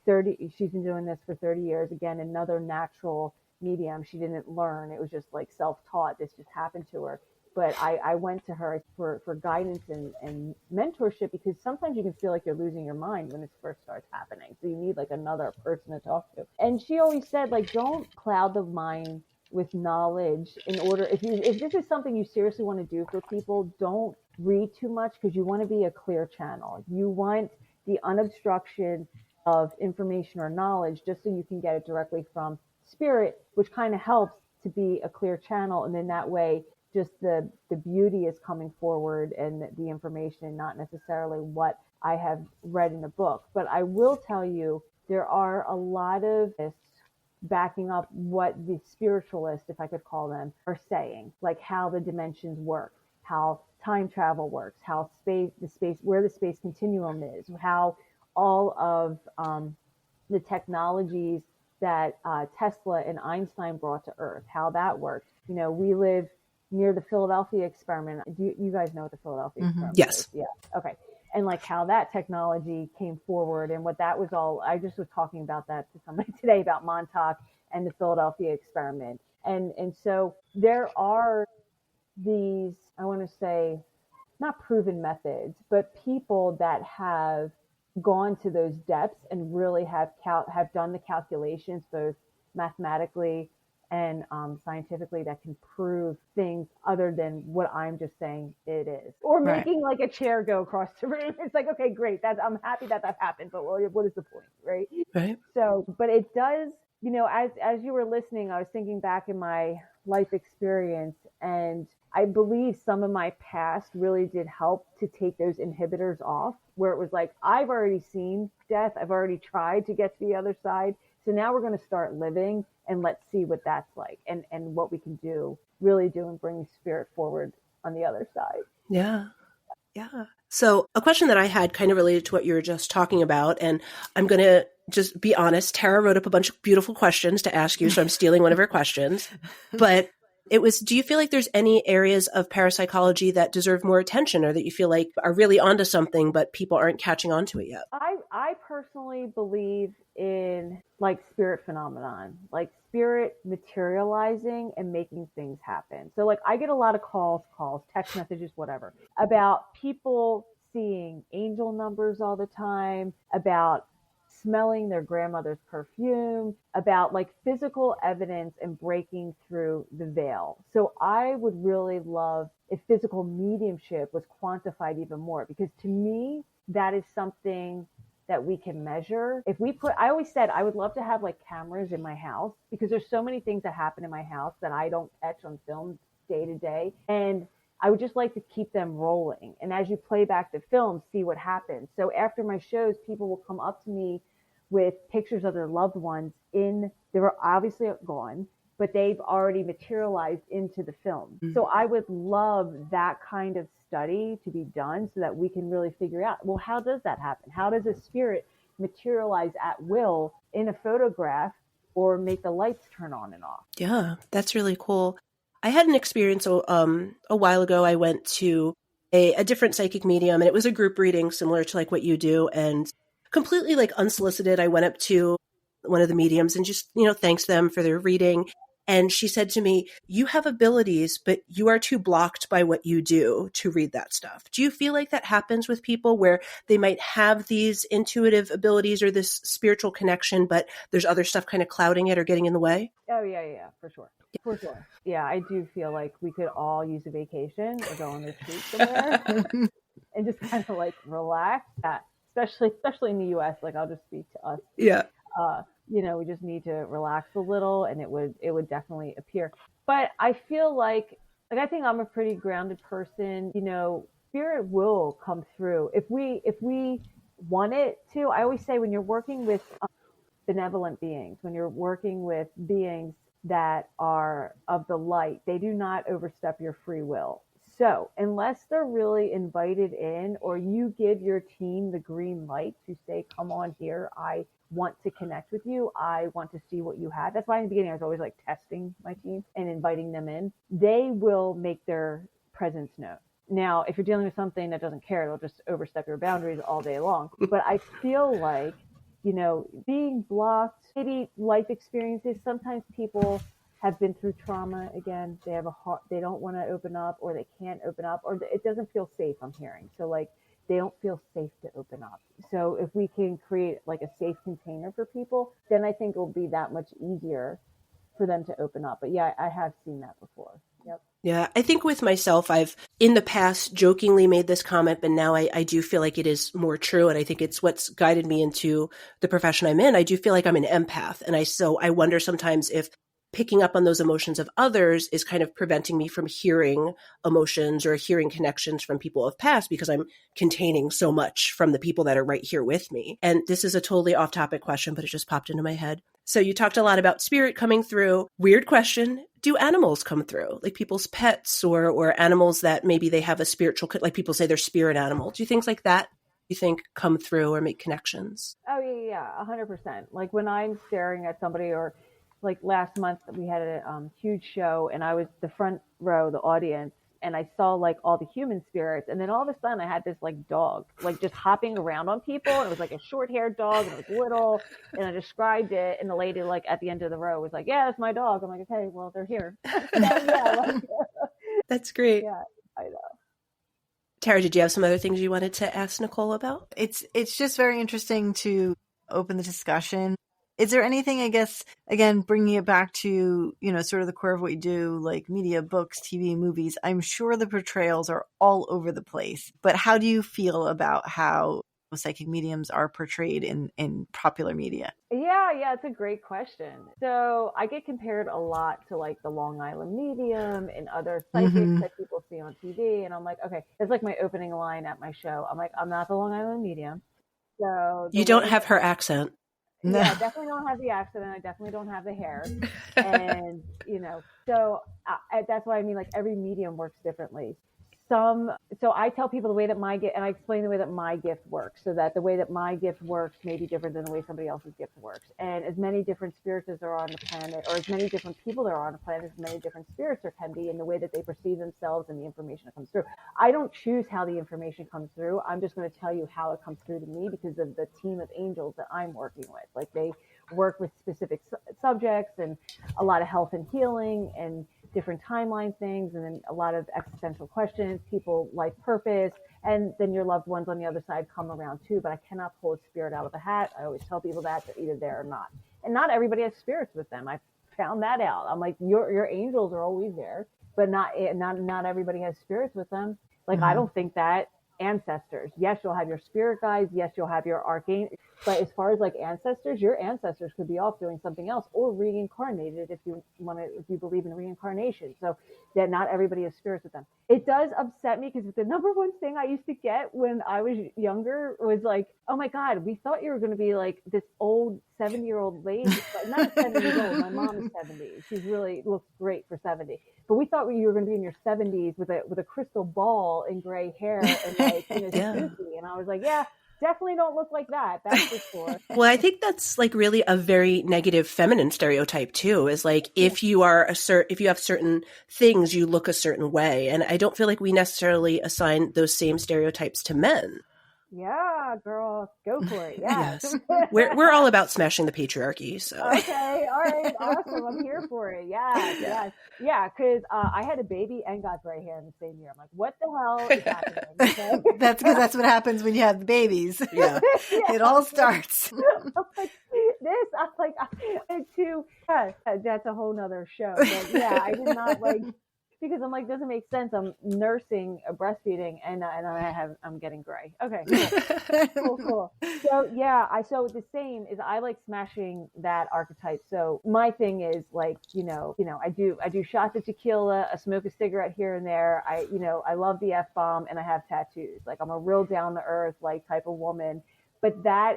30, she's been doing this for 30 years. Again, another natural medium. She didn't learn. It was just like self-taught. This just happened to her. But I went to her for guidance and mentorship, because sometimes you can feel like you're losing your mind when it first starts happening. So you need like another person to talk to. And she always said, like, don't cloud the mind with knowledge. In order, if this is something you seriously want to do for people, don't read too much, because you want to be a clear channel. You want the unobstruction of information or knowledge, just so you can get it directly from spirit, which kind of helps to be a clear channel. And then that way, just the beauty is coming forward, and the information, not necessarily what I have read in a book. But I will tell you, there are a lot of backing up what the spiritualists, if I could call them, are saying, like how the dimensions work, how time travel works, how where the space continuum is, how all of the technologies that Tesla and Einstein brought to Earth, how that works. We live near the Philadelphia experiment. You guys know what the Philadelphia experiment Yes. is? Yeah. Okay. And like how that technology came forward and what that was all. I just was talking about that to somebody today, about Montauk and the Philadelphia experiment. And so there are these, I want to say, not proven methods, but people that have gone to those depths and really have done the calculations, both mathematically and scientifically, that can prove things other than what I'm just saying it is, or making like a chair go across the room. It's like, okay, great. I'm happy that happened, but what is the point, right? Right. So, but it does, as you were listening, I was thinking back in my life experience, and I believe some of my past really did help to take those inhibitors off, where it was like, I've already seen death. I've already tried to get to the other side. So now we're going to start living, and let's see what that's like, and what we can really do, and bring spirit forward on the other side. Yeah. Yeah. So a question that I had kind of related to what you were just talking about, and I'm going to just be honest, Tara wrote up a bunch of beautiful questions to ask you, so I'm stealing one of her questions. But it was, do you feel like there's any areas of parapsychology that deserve more attention, or that you feel like are really onto something, but people aren't catching on to it yet? I personally believe in like spirit phenomenon, like spirit materializing and making things happen. So like I get a lot of calls, text messages, whatever, about people seeing angel numbers all the time, about smelling their grandmother's perfume, about like physical evidence and breaking through the veil. So I would really love if physical mediumship was quantified even more, because to me, that is something that we can measure. I always said I would love to have like cameras in my house, because there's so many things that happen in my house that I don't catch on film day to day. And I would just like to keep them rolling. And as you play back the film, see what happens. So after my shows, people will come up to me with pictures of their loved ones they were obviously gone, but they've already materialized into the film. So I would love that kind of study to be done, so that we can really figure out, well, how does that happen? How does a spirit materialize at will in a photograph or make the lights turn on and off. Yeah, that's really cool. I had an experience a while ago. I went to a different psychic medium, and it was a group reading similar to like what you do, and completely like unsolicited. I went up to one of the mediums and just, thanks them for their reading. And she said to me, "You have abilities, but you are too blocked by what you do to read that stuff." Do you feel like that happens with people where they might have these intuitive abilities or this spiritual connection, but there's other stuff kind of clouding it or getting in the way? Oh, yeah, for sure. For sure. Yeah, I do feel like we could all use a vacation or go on a retreat somewhere and just kind of like relax. Especially in the US, like I'll just speak to us. Yeah. We just need to relax a little, and it would definitely appear. But I feel like I think I'm a pretty grounded person. Spirit will come through if we want it to. I always say when you're working with benevolent beings, when you're working with beings that are of the light, they do not overstep your free will. So unless they're really invited in, or you give your team the green light to say, "Come on here, I want to connect with you. I want to see what you have." That's why in the beginning I was always like testing my team and inviting them in. They will make their presence known. Now, if you're dealing with something that doesn't care, they'll just overstep your boundaries all day long. But I feel like, being blocked, maybe life experiences, sometimes people have been through trauma again. They have they don't want to open up, or they can't open up, or it doesn't feel safe, I'm hearing. So like they don't feel safe to open up. So if we can create like a safe container for people, then I think it'll be that much easier for them to open up. But yeah, I have seen that before. Yep. Yeah, I think with myself, I've in the past jokingly made this comment, but now I do feel like it is more true. And I think it's what's guided me into the profession I'm in. I do feel like I'm an empath. And I wonder sometimes if picking up on those emotions of others is kind of preventing me from hearing emotions or hearing connections from people of past, because I'm containing so much from the people that are right here with me. And this is a totally off topic question, but it just popped into my head. So you talked a lot about spirit coming through. Weird question. Do animals come through? Like people's pets or animals that maybe they have a spiritual, like people say they're spirit animals. Do you things like that you think come through or make connections? Oh yeah, 100%. Like when I'm staring at somebody, or like last month we had a huge show and I was the front row, the audience, and I saw like all the human spirits, and then all of a sudden I had this like dog like just hopping around on people, and it was like a short-haired dog, and it was little, and I described it, and the lady like at the end of the row was like, "Yeah, that's my dog." I'm like, "Okay, well they're here." That's great. Yeah, I know. Tara, did you have some other things you wanted to ask Nicole about? It's just very interesting to open the discussion. Is there anything, I guess, again, bringing it back to, sort of the core of what you do, like media, books, TV, movies? I'm sure the portrayals are all over the place, but how do you feel about how psychic mediums are portrayed in popular media? Yeah, it's a great question. So I get compared a lot to like the Long Island Medium and other psychics that people see on TV. And I'm like, okay, it's like my opening line at my show. I'm like, I'm not the Long Island Medium. So you don't have her accent. No. Yeah, I definitely don't have the accent, and I definitely don't have the hair. And, so that's why I mean, like every medium works differently. So I tell people the way that my gift, and I explain the way that my gift works, so that the way that my gift works may be different than the way somebody else's gift works. And as many different spirits as there are on the planet, or as many different people there are on the planet, as many different spirits there can be in the way that they perceive themselves and the information that comes through. I don't choose how the information comes through. I'm just going to tell you how it comes through to me because of the team of angels that I'm working with. Like they work with specific subjects and a lot of health and healing and different timeline things, and then a lot of existential questions, people, life purpose, and then your loved ones on the other side come around too. But I cannot pull a spirit out of the hat. I always tell people that they're either there or not. And not everybody has spirits with them. I found that out. I'm like, your angels are always there, but not everybody has spirits with them. Like I don't think that. Ancestors, yes, you'll have your spirit guides, yes, you'll have your archangel, but as far as like ancestors, your ancestors could be off doing something else or reincarnated if you believe in reincarnation. So that not everybody has spirits with them. It does upset me because the number one thing I used to get when I was younger was like, oh my God, we thought you were going to be like this old 70-year-old lady, but not 70 years old. My mom is 70. She's really looks great for 70. But we thought you were going to be in your 70s with a crystal ball and gray hair and like, yeah. spooky. And I was like, yeah, Definitely don't look like that. That's for sure. Well, I think that's like really a very negative feminine stereotype too, is like if you are if you have certain things, you look a certain way. And I don't feel like we necessarily assign those same stereotypes to men. Yeah, girl, go for it. Yeah. Yes. We're all about smashing the patriarchy. So Okay, all right, awesome. I'm here for it. Yeah. Because I had a baby and got gray hair in the same year. I'm like, what the hell is happening? Okay? That's because that's what happens when you have babies. yeah. It all starts. I'm like, that's a whole nother show. But yeah, I did not like, because I'm like, doesn't make sense. I'm nursing, breastfeeding, and I'm getting gray. Okay, cool. So yeah, so the same is I like smashing that archetype. So my thing is like, I do shots of tequila, I smoke a cigarette here and there. I love the F-bomb, and I have tattoos. Like I'm a real down to earth like type of woman. But I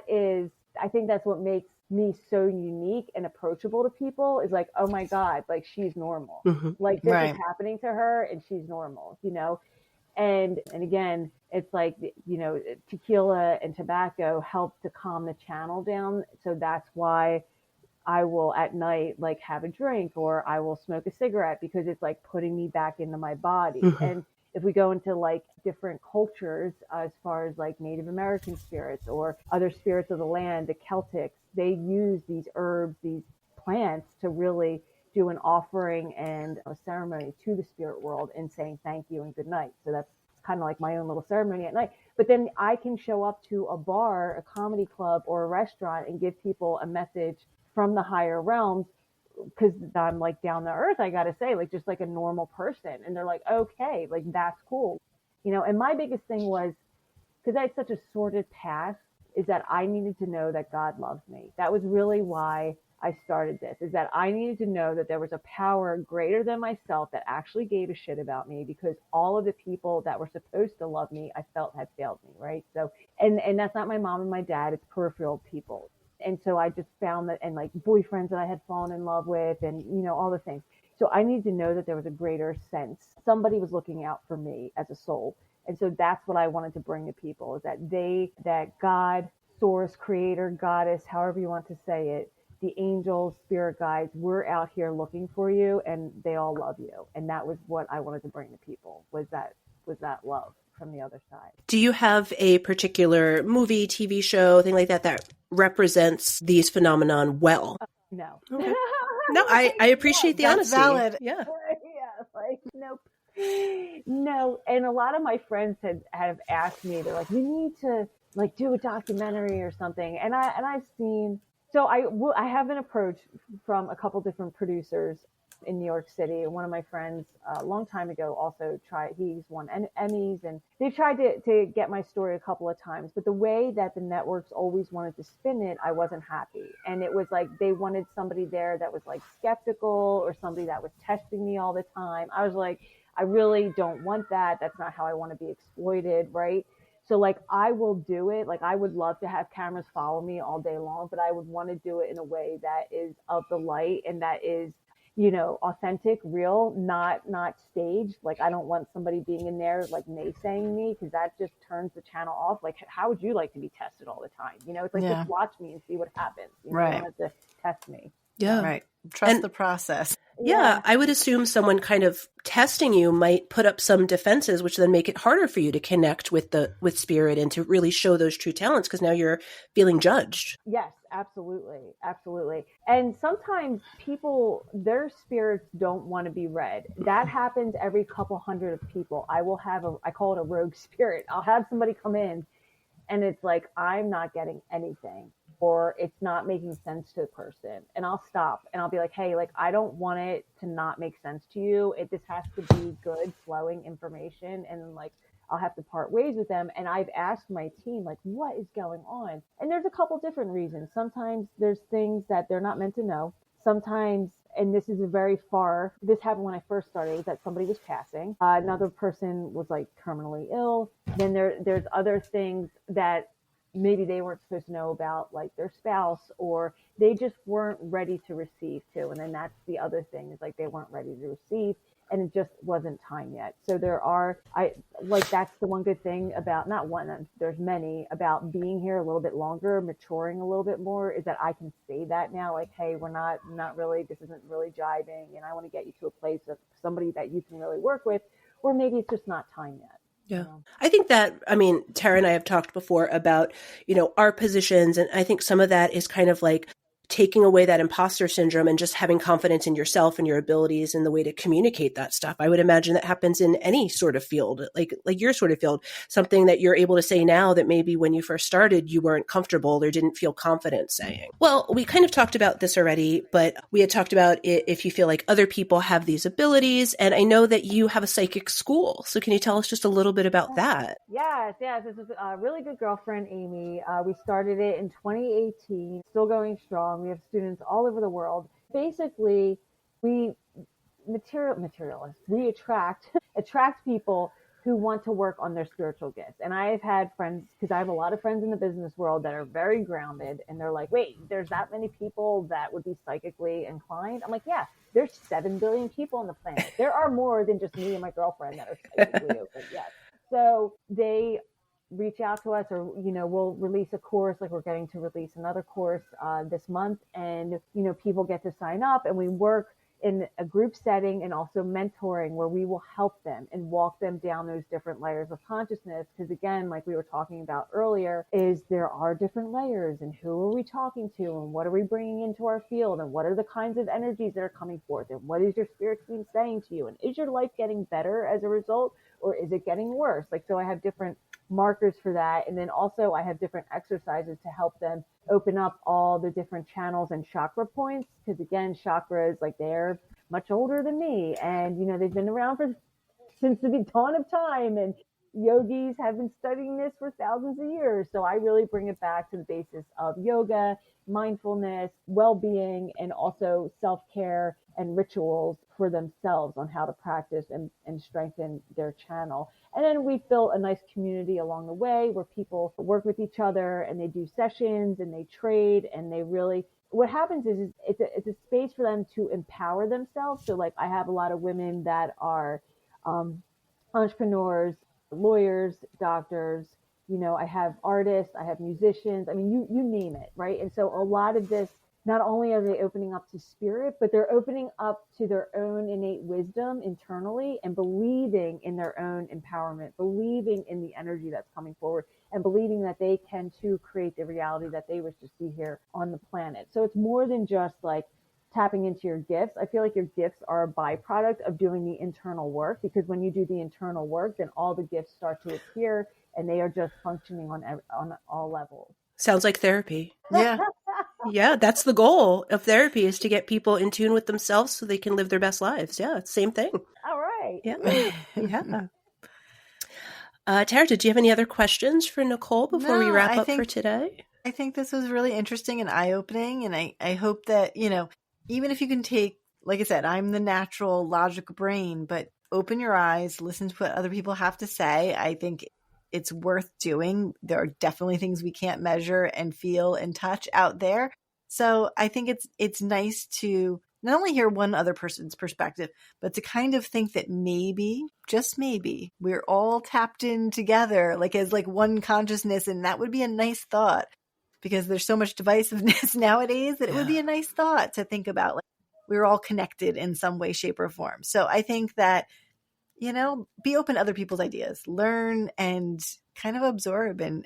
think that's what makes me so unique and approachable to people, is like, oh my God, like she's normal. Mm-hmm. Like this Right. is happening to her and she's normal, And again, it's like, tequila and tobacco help to calm the channel down. So that's why I will at night like have a drink, or I will smoke a cigarette, because it's like putting me back into my body. Mm-hmm. And if we go into like different cultures, as far as like Native American spirits or other spirits of the land, the Celtics, they use these herbs, these plants to really do an offering and a ceremony to the spirit world and saying thank you and good night. So that's kind of like my own little ceremony at night. But then I can show up to a bar, a comedy club, or a restaurant and give people a message from the higher realms, because I'm like down to earth, I gotta say, like just like a normal person. And they're like, okay, like that's cool. And my biggest thing was, because I had such a sordid past, is that I needed to know that God loved me. That was really why I started this, is that I needed to know that there was a power greater than myself that actually gave a shit about me, because all of the people that were supposed to love me, I felt had failed me, right? So, and that's not my mom and my dad, it's peripheral people. And so I just found that, and like boyfriends that I had fallen in love with, and all the things. So I needed to know that there was a greater sense. Somebody was looking out for me as a soul. And so that's what I wanted to bring to people, is that God, source, creator, goddess, however you want to say it, the angels, spirit guides, we're out here looking for you, and they all love you. And that was what I wanted to bring to people, was that love from the other side. Do you have a particular movie, TV show, thing like that represents these phenomenon well? No. Okay. No, I appreciate the honesty. Valid. Yeah. Yeah, like nope. No. And a lot of my friends have asked me, they're like, you need to like do a documentary or something. And I've seen, so I have been approached from a couple different producers in New York City. One of my friends a long time ago also he's won Emmys, and they've tried to get my story a couple of times, but the way that the networks always wanted to spin it, I wasn't happy. And it was like they wanted somebody there that was like skeptical, or somebody that was testing me all the time. I was like, I really don't want that. That's not how I want to be exploited, right? So like I will do it. Like I would love to have cameras follow me all day long, but I would want to do it in a way that is of the light, and that is authentic, real, not staged. Like I don't want somebody being in there like naysaying me, because that just turns the channel off. Like how would you like to be tested all the time? It's like, just watch me and see what happens. Right. You don't have to test me. Yeah. Right. Trust the process. Yeah, I would assume someone kind of testing you might put up some defenses, which then make it harder for you to connect with spirit and to really show those true talents, because now you're feeling judged. Yes, absolutely. And sometimes people, their spirits don't want to be read. That happens every couple hundred of people. I call it a rogue spirit. I'll have somebody come in, and it's like, I'm not getting anything, or it's not making sense to the person. And I'll stop and I'll be like, hey, like, I don't want it to not make sense to you. This has to be good, flowing information. And like, I'll have to part ways with them. And I've asked my team, like, what is going on? And there's a couple different reasons. Sometimes there's things that they're not meant to know. Sometimes, and this happened when I first started, was that somebody was passing. Another person was like terminally ill. Then there's other things that maybe they weren't supposed to know about, like their spouse, or they just weren't ready to receive too. And then that's the other thing, is like they weren't ready to receive. and it just wasn't time yet. So that's the one good thing about, not one, there's many, about being here a little bit longer, maturing a little bit more, is that I can say that now, like, hey, we're not really, this isn't really jiving, and I want to get you to a place of somebody that you can really work with, or maybe it's just not time yet. Yeah. I think that, I mean, Tara and I have talked before about, our positions. And I think some of that is kind of like taking away that imposter syndrome and just having confidence in yourself and your abilities and the way to communicate that stuff. I would imagine that happens in any sort of field, like your sort of field, something that you're able to say now that maybe when you first started, you weren't comfortable or didn't feel confident saying. Well, we kind of talked about this already, but we had talked about if you feel like other people have these abilities. And I know that you have a psychic school. So can you tell us just a little bit about that? Yes. This is a really good girlfriend, Amy. We started it in 2018, still going strong. We have students all over the world. Basically, we materialists. We attract people who want to work on their spiritual gifts. And I've had friends, because I have a lot of friends in the business world that are very grounded, and they're like, wait, there's that many people that would be psychically inclined? I'm like, yeah, there's 7 billion people on the planet. There are more than just me and my girlfriend that are psychically open. Yes. So they reach out to us, or, we'll release a course, like we're getting to release another course this month. And, people get to sign up, and we work in a group setting and also mentoring, where we will help them and walk them down those different layers of consciousness. Because again, like we were talking about earlier, is there are different layers, and who are we talking to, and what are we bringing into our field, and what are the kinds of energies that are coming forth, and what is your spirit team saying to you, and is your life getting better as a result, or is it getting worse? Like, so I have different markers for that. And then also I have different exercises to help them open up all the different channels and chakra points. Because again, chakras, like, they're much older than me, and they've been around since the dawn of time, and yogis have been studying this for thousands of years. So I really bring it back to the basis of yoga, mindfulness, well-being, and also self-care and rituals for themselves on how to practice and strengthen their channel. And then we've built a nice community along the way, where people work with each other, and they do sessions, and they trade, and they really, what happens is it's a space for them to empower themselves. So like, I have a lot of women that are entrepreneurs, lawyers, doctors, I have artists, I have musicians. I mean, you name it, right? And so a lot of this, not only are they opening up to spirit, but they're opening up to their own innate wisdom internally, and believing in their own empowerment, believing in the energy that's coming forward, and believing that they can too create the reality that they wish to see here on the planet. So it's more than just like tapping into your gifts. I feel like your gifts are a byproduct of doing the internal work, because when you do the internal work, then all the gifts start to appear, and they are just functioning on all levels. Sounds like therapy. Yeah. Yeah, that's the goal of therapy, is to get people in tune with themselves so they can live their best lives. Yeah, it's the same thing. All right. Yeah. Yeah. Tara, did you have any other questions for Nicole before we wrap up for today? I think this was really interesting and eye-opening. And I hope that, even if you can take, like I said, I'm the natural logical brain, but open your eyes, listen to what other people have to say. I think it's worth doing. There are definitely things we can't measure and feel and touch out there. So I think it's nice to not only hear one other person's perspective, but to kind of think that maybe, just maybe, we're all tapped in together, like as like one consciousness. And that would be a nice thought, because there's so much divisiveness nowadays that it would be a nice thought to think about. Like, we're all connected in some way, shape, or form. So I think that, be open to other people's ideas, learn and kind of absorb. And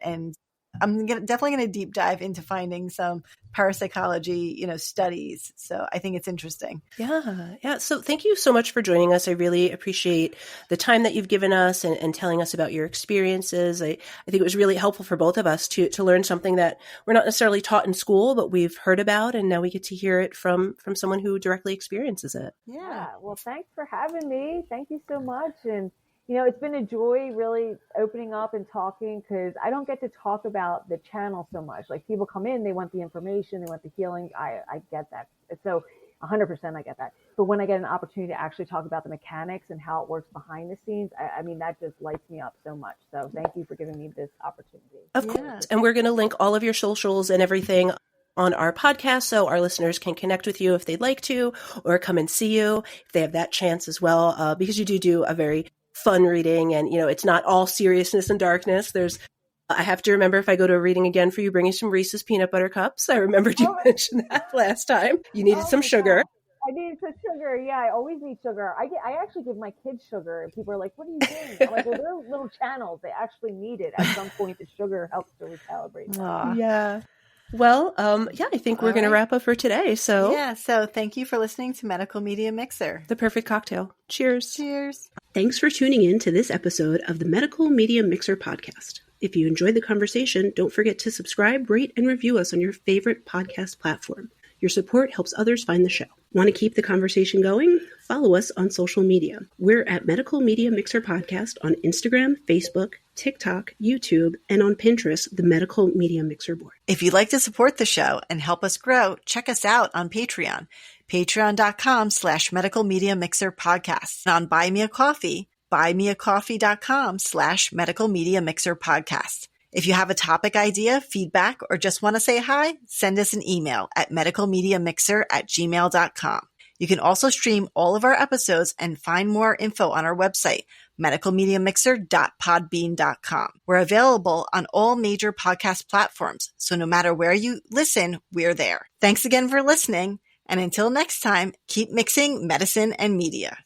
I'm definitely going to deep dive into finding some parapsychology, studies. So I think it's interesting. Yeah. Yeah. So thank you so much for joining us. I really appreciate the time that you've given us and telling us about your experiences. I think it was really helpful for both of us to learn something that we're not necessarily taught in school, but we've heard about, and now we get to hear it from someone who directly experiences it. Yeah. Well, thanks for having me. Thank you so much. And it's been a joy really opening up and talking, because I don't get to talk about the channel so much. Like, people come in, they want the information, they want the healing. I get that. So 100% I get that. But when I get an opportunity to actually talk about the mechanics and how it works behind the scenes, I mean, that just lights me up so much. So thank you for giving me this opportunity. Of course. And we're going to link all of your socials and everything on our podcast so our listeners can connect with you if they'd like to, or come and see you if they have that chance as well, because you do a very fun reading, and it's not all seriousness and darkness. I have to remember, if I go to a reading again, for you bringing some Reese's peanut butter cups. I remembered you mentioned that last time. You needed some sugar. God. I needed some sugar. Yeah, I always need sugar. I actually give my kids sugar, and people are like, "What are you doing?" I'm like, "Well, they're little channels. They actually need it. At some point, the sugar helps to recalibrate them." Yeah. Well, I think we're going to wrap up for today. So so thank you for listening to Medical Media Mixer. The perfect cocktail. Cheers. Cheers. Thanks for tuning in to this episode of the Medical Media Mixer podcast. If you enjoyed the conversation, don't forget to subscribe, rate, and review us on your favorite podcast platform. Your support helps others find the show. Want to keep the conversation going? Follow us on social media. We're at Medical Media Mixer Podcast on Instagram, Facebook, TikTok, YouTube, and on Pinterest, the Medical Media Mixer board. If you'd like to support the show and help us grow, check us out on Patreon, patreon.com/Medical Media Mixer Podcast. And on Buy Me a Coffee, buymeacoffee.com/Medical Media Mixer Podcast. If you have a topic idea, feedback, or just want to say hi, send us an email at medicalmediamixer@gmail.com. You can also stream all of our episodes and find more info on our website, medicalmediamixer.podbean.com. We're available on all major podcast platforms, so no matter where you listen, we're there. Thanks again for listening, and until next time, keep mixing medicine and media.